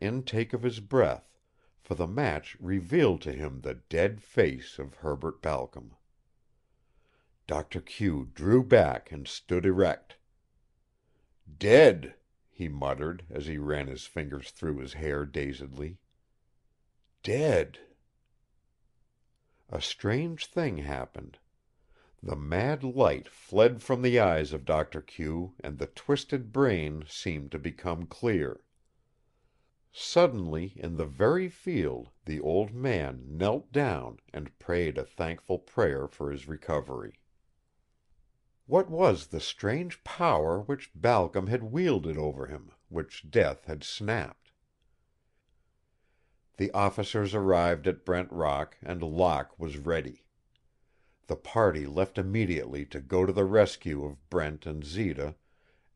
intake of his breath, for the match revealed to him the dead face of Herbert Balcom. Doctor Q drew back and stood erect. "Dead," he muttered, as he ran his fingers through his hair dazedly. "Dead." A strange thing happened. The mad light fled from the eyes of Doctor Q, and the twisted brain seemed to become clear. Suddenly, in the very field, the old man knelt down and prayed a thankful prayer for his recovery. What was the strange power which Balcom had wielded over him, which death had snapped? The officers arrived at Brent Rock, and Locke was ready. The party left immediately to go to the rescue of Brent and Zita,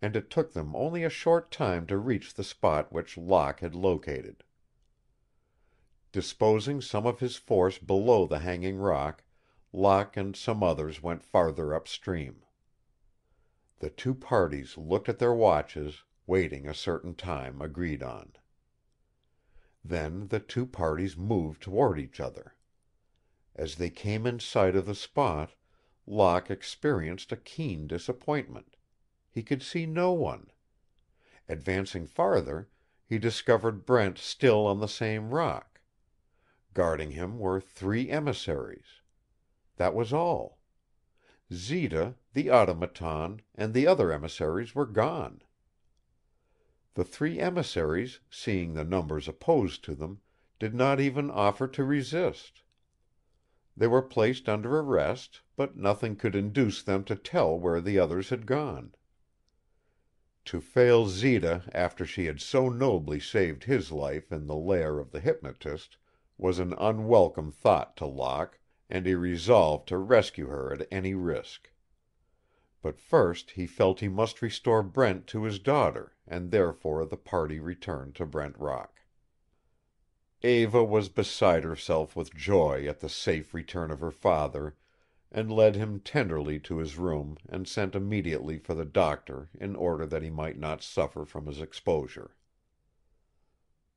and it took them only a short time to reach the spot which Locke had located. Disposing some of his force below the hanging rock, Locke and some others went farther upstream. The two parties looked at their watches, waiting a certain time agreed on. Then the two parties moved toward each other. As they came in sight of the spot, Locke experienced a keen disappointment. He could see no one. Advancing farther, he discovered Brent still on the same rock. Guarding him were 3 emissaries. That was all. Zita, the Automaton, and the other emissaries were gone. The 3 emissaries, seeing the numbers opposed to them, did not even offer to resist. They were placed under arrest, but nothing could induce them to tell where the others had gone. To fail Zita after she had so nobly saved his life in the lair of the hypnotist was an unwelcome thought to Locke, and he resolved to rescue her at any risk. But first he felt he must restore Brent to his daughter, and therefore the party returned to Brent Rock. Eva was beside herself with joy at the safe return of her father, and led him tenderly to his room and sent immediately for the doctor in order that he might not suffer from his exposure.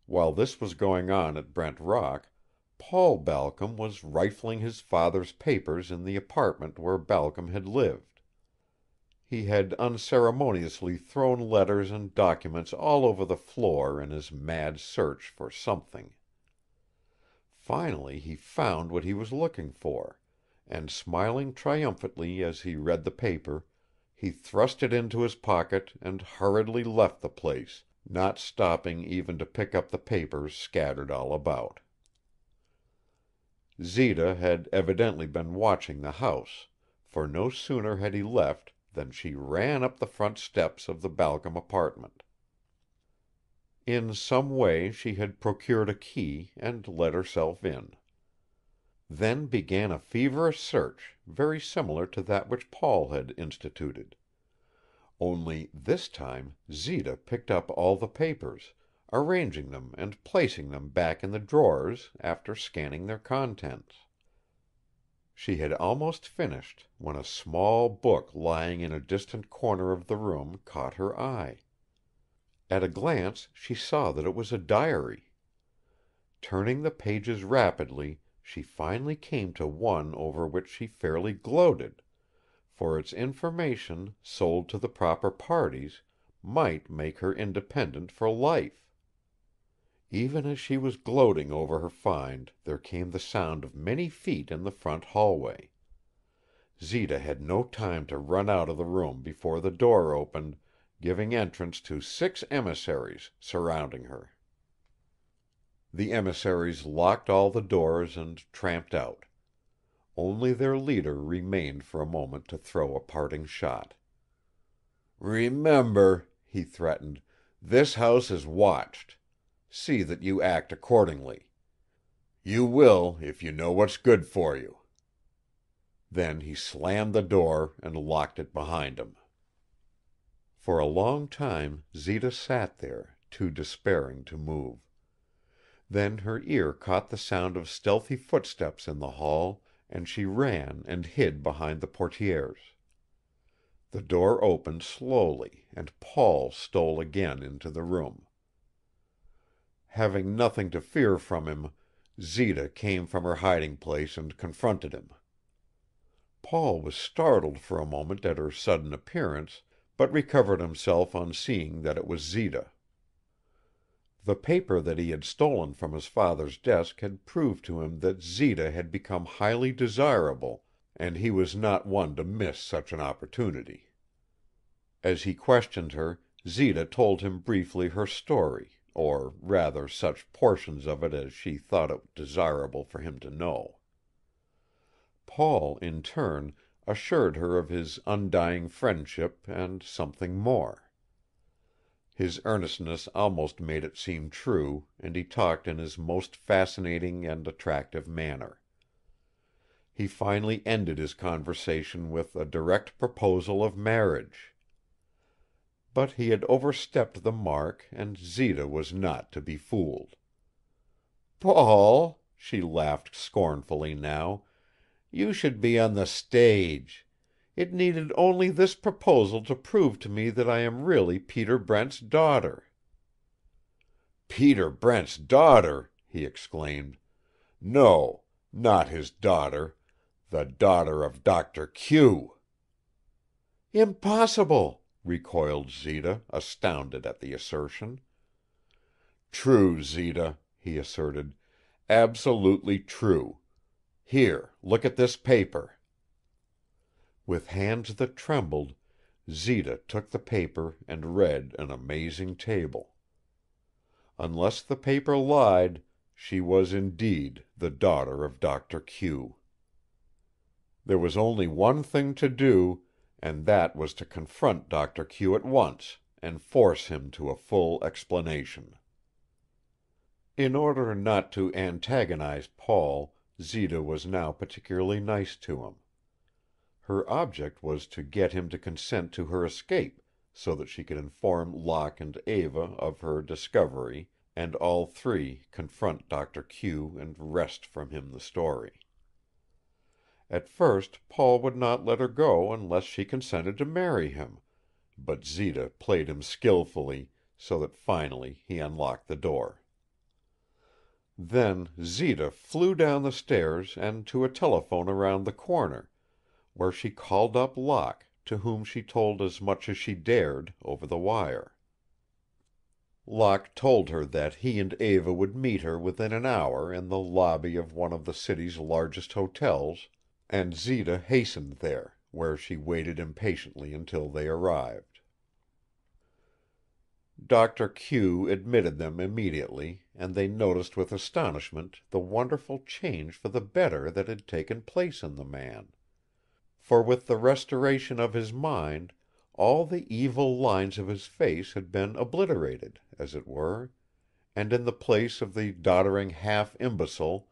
While this was going on at Brent Rock, Paul Balcom was rifling his father's papers in the apartment where Balcom had lived. He had unceremoniously thrown letters and documents all over the floor in his mad search for something. Finally he found what he was looking for, and smiling triumphantly as he read the paper, he thrust it into his pocket and hurriedly left the place, not stopping even to pick up the papers scattered all about. Zita had evidently been watching the house, for no sooner had he left than she ran up the front steps of the Balcom apartment. In some way she had procured a key and let herself in. Then began a feverish search, very similar to that which Paul had instituted. Only, this time, Zita picked up all the papers, arranging them and placing them back in the drawers after scanning their contents. She had almost finished when a small book lying in a distant corner of the room caught her eye. At a glance she saw that it was a diary. Turning the pages rapidly, she finally came to one over which she fairly gloated, for its information, sold to the proper parties, might make her independent for life. Even as she was gloating over her find, there came the sound of many feet in the front hallway. Zita had no time to run out of the room before the door opened, giving entrance to 6 emissaries surrounding her. The emissaries locked all the doors and tramped out. Only their leader remained for a moment to throw a parting shot. "Remember," he threatened, "this house is watched. See that you act accordingly. You will if you know what's good for you." Then he slammed the door and locked it behind him. For a long time Zita sat there, too despairing to move. Then her ear caught the sound of stealthy footsteps in the hall, and she ran and hid behind the portières. The door opened slowly, and Paul stole again into the room. Having nothing to fear from him, Zita came from her hiding place and confronted him. Paul was startled for a moment at her sudden appearance, but recovered himself on seeing that it was Zita. The paper that he had stolen from his father's desk had proved to him that Zita had become highly desirable, and he was not one to miss such an opportunity. As he questioned her, Zita told him briefly her story, or rather such portions of it as she thought it desirable for him to know. Paul, in turn, assured her of his undying friendship and something more. His earnestness almost made it seem true, and he talked in his most fascinating and attractive manner. He finally ended his conversation with a direct proposal of marriage. But he had overstepped the mark, and Zita was not to be fooled. "Paul," she laughed scornfully now, "you should be on the stage. It needed only this proposal to prove to me that I am really Peter Brent's daughter." "Peter Brent's daughter!" he exclaimed. "No, not his daughter. The daughter of Doctor Q." "Impossible!" recoiled Zita, astounded at the assertion. "True, Zita," he asserted. "Absolutely true. Here, look at this paper." With hands that trembled, Zita took the paper and read an amazing table. Unless the paper lied, she was indeed the daughter of Doctor Q. There was only one thing to do, and that was to confront Doctor Q at once and force him to a full explanation. In order not to antagonize Paul, Zita was now particularly nice to him. Her object was to get him to consent to her escape, so that she could inform Locke and Eva of her discovery, and all three confront Doctor Q and wrest from him the story. At first Paul would not let her go unless she consented to marry him, but Zita played him skillfully, so that finally he unlocked the door. Then Zita flew down the stairs and to a telephone around the corner, where she called up Locke, to whom she told as much as she dared over the wire. Locke told her that he and Eva would meet her within an hour in the lobby of one of the city's largest hotels, and Zita hastened there, where she waited impatiently until they arrived. Doctor Q admitted them immediately, and they noticed with astonishment the wonderful change for the better that had taken place in the man. For with the restoration of his mind, all the evil lines of his face had been obliterated, as it were, and in the place of the doddering half-imbecile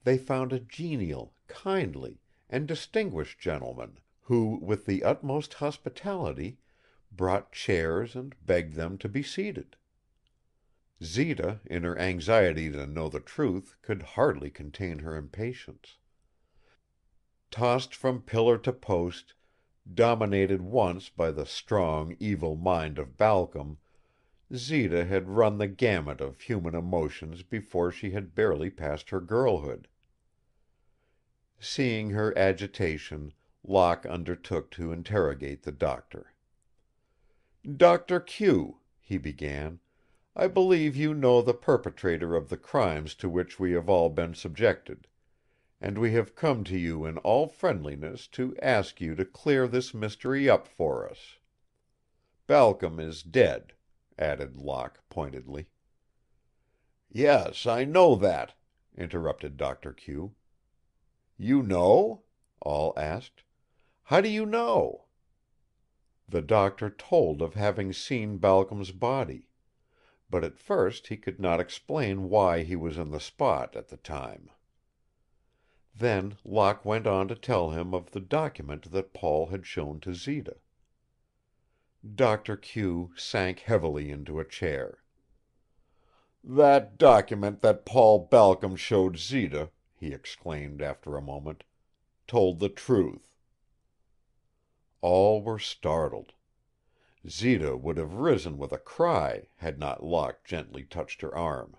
they found a genial, kindly, and distinguished gentleman, who, with the utmost hospitality, brought chairs and begged them to be seated. Zita, in her anxiety to know the truth, could hardly contain her impatience. Tossed from pillar to post, dominated once by the strong, evil mind of Balcom, Zita had run the gamut of human emotions before she had barely passed her girlhood. Seeing her agitation, Locke undertook to interrogate the doctor. "Doctor Q," he began, "I believe you know the perpetrator of the crimes to which we have all been subjected, and we have come to you in all friendliness to ask you to clear this mystery up for us. Balcom is dead," added Locke pointedly. "Yes, I know that," interrupted Doctor Q. "You know?" all asked. "How do you know?" The doctor told of having seen Balcom's body, but at first he could not explain why he was in the spot at the time. Then Locke went on to tell him of the document that Paul had shown to Zita. Doctor Q sank heavily into a chair. "That document that Paul Balcom showed Zita," he exclaimed after a moment, "told the truth." All were startled. Zita would have risen with a cry had not Locke gently touched her arm.